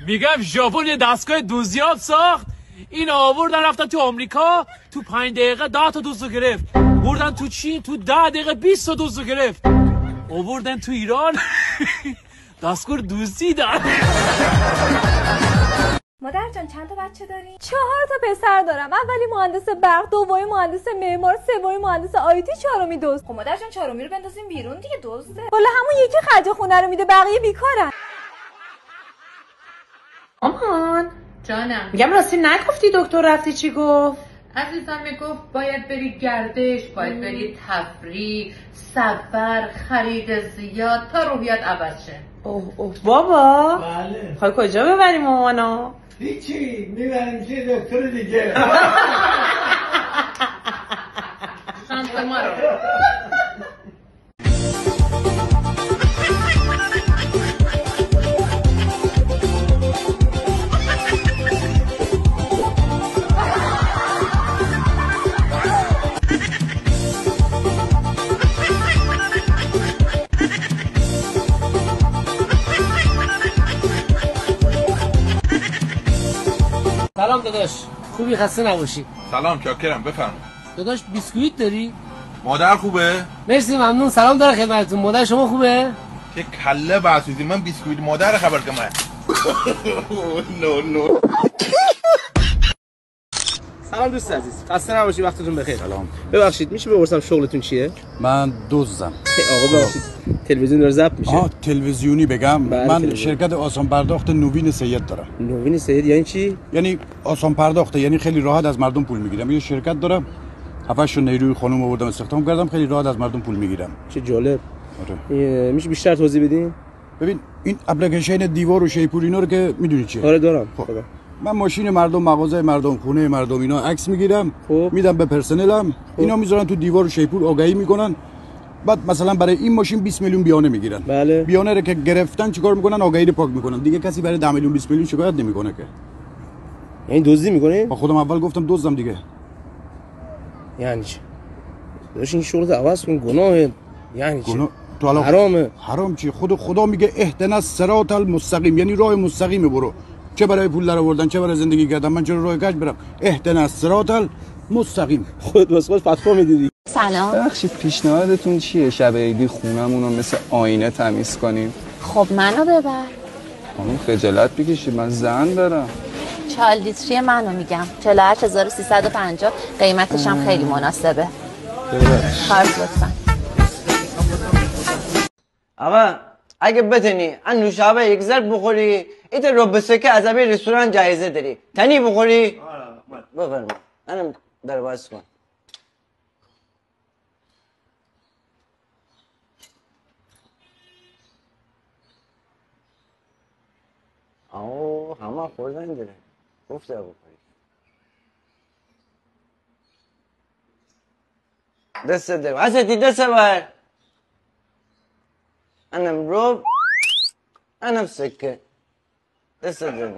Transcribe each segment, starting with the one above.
میگم ژاپن یه دستگاه دوزیاب ساخت، این آوردن رفتن تو آمریکا، تو 5 دقیقه 10 تا دوز رو گرفت. بردن تو چین تو 10 دقیقه 20 تا دوز رو گرفت. آوردن تو ایران دستگاه دزدیدن. مادر جان چند تا بچه داری؟ 4 تا پسر دارم. اولی مهندس برق، دومی مهندس معمار، سومی مهندس آیتی، چهارمی دزد. خب مادر جان چهارمی رو بندازیم بیرون دیگه، دزده. والا همون یکی خرج خونه رو میده، بقیه بیکارن. مامان جانم. میگم راستی نگفتی دکتر رفتی چی گفت؟ عزیزم میگفت باید بری گردش، باید بری تفریح، سفر، خرید زیاد تا روحیت عوض شه. اوه بابا. بله. خواهی کجا ببریم مامانو؟ هیچی، میبریم چه دکتر دیگه. شانس ما رو. سلام داداش، خوبی؟ خسته نباشی. سلام، شاکرم، بفرمایید. داداش بیسکویت داری؟ مادر خوبه؟ مرسی ممنون. سلام داره خدمتتون. مادر شما خوبه؟ که کله بحثیدی، من بیسکویت مادر خبر کنم. نو سلام دوست عزیز، خسته نباشی، وقتتون بخیر. سلام. ببخشید میشه بپرسم شغلتون چیه؟ من دزدم. آقا ببخشید تلویزیون داره ضبط میشه. تلویزیونی بگم. من تلویزیون. شرکت آسان پرداخت نوین سید دارم. نوین سید یعنی چی؟ یعنی آسان پرداخته، یعنی خیلی راحت از مردم پول میگیرم. یه شرکت دارم، 7 تا نیروی خانم آوردم استخدام کردم، خیلی راحت از مردم پول میگیرم. چه جالب. آره. میشه بیشتر توضیح بدین؟ ببین این اپلیکیشن دیوار و شیپور اینا رو که میدونی چیه؟ آره دارم. خب. من ماشین مردم، مغازه مردم، خونه مردم اینا عکس میگیرم، میدم به پرسنلم، اینا میذارن تو دیوار و شیپور آگهی میکنن. بعد مثلا برای این ماشین 20 میلیون بیانه میگیرن. بله. بیانه رو که گرفتن چیکار میکنن؟ آگهی رو پاک میکنن. دیگه کسی برای 10 میلیون 20 میلیون شکایت نمیکنه که. یعنی دزدی میکنه؟ با خودم اول گفتم دزدم دیگه. یعنی چی؟ داش این شغل عوض کن، گناهه. یعنی چی؟ تو الان حرامه. حرام چی؟ خدا میگه اهدنا الصراط المستقیم، یعنی راه مستقیم برو. چه برای پول در آوردن، چه برای زندگی کردن، من چرا راه کج برم؟ اهدنا الصراط المستقیم. خودت واسه خودت فتوا میدیدی. سلام. بخشید پیشنهادتون چیه؟ شب عیدی خونمون رو مثل آینه تمیز کنیم. خب منو ببر. خانم خجالت بکشید، من زن دارم. 4 لیتری منو میگم، 48350، قیمتش هم خیلی مناسبه. خارج لطفا. اما اگه بتونی ان نوشابه یک ضرب بخوری، ایت رو بسکه از ابی رستوران جایزه داری. تنی بخوری؟ بفرما. منم در باز کن. آو همه خوردن داره. گفته بخوری. دست ده. حسیتی دست بر. انم روب. انم سکه. دست ده.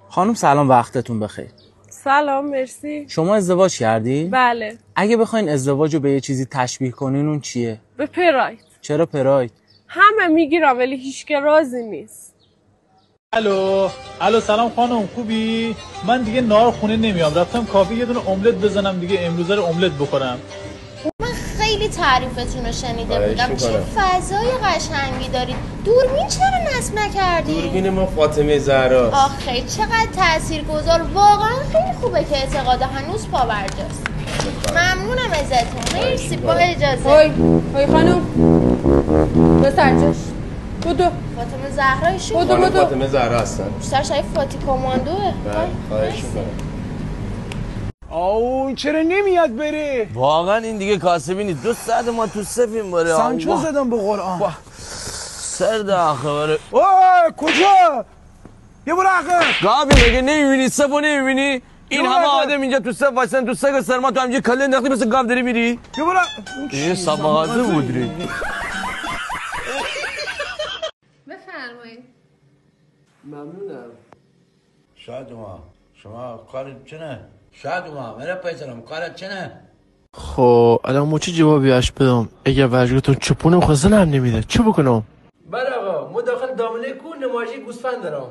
خانم سلام، وقتتون بخیر. سلام، مرسی. شما ازدواج کردی؟ بله. اگه بخواین ازدواج رو به یه چیزی تشبیه کنین اون چیه؟ به پراید. چرا پراید؟ همه میگیرم ولی هیچ که راضی نیست. الو سلام خانم، خوبی؟ من دیگه نهار خونه نمیام، رفتم کافه یه دونه املت بزنم دیگه، امروز رو املت بخورم. من خیلی تعریفتون رو شنیده بودم، چه فضای قشنگی دارید. دوربین چرا نصب نکردید؟ دوربین ما فاطمه زهرا. آخه چقدر تاثیرگذار، واقعا خیلی خوبه که اعتقاد هنوز پابرجاست. ممنونم ازتون، مرسی. با اجازه. هی خانم بسرجش بودو. فاطمه زهرایشون؟ بودو فاطمه زهرا هستن. بیشتر شاید فاتی کماندوه. خواهش میکنم. آو چرا نمیاد بره؟ واقعا این دیگه کاسبی نیست. 2 ساعت ما تو سفیم باره. سانچو زدم به قرآن. سرد آخه باره. کجا؟ یه برو عقب. قابی مگه نمیبینی؟ صفو نمیبینی؟ این همه آدم اینجا تو صف وایسن، تو سگ سرما تو همینجا کله انداختی مثل گاو داری میری؟ یه برو. این سباقاته بودری. بفرمایید. ممنونم. شاید شما کارت چنه؟ شاید مرا پیسرم کارت چنه؟ خب الان ما چه جوابی اش بدم؟ اگه وجهتون چپونم خواستن هم نمیده چه بکنم؟ بله آقا مداخل دامنه کو نمایشی گوسفند دارم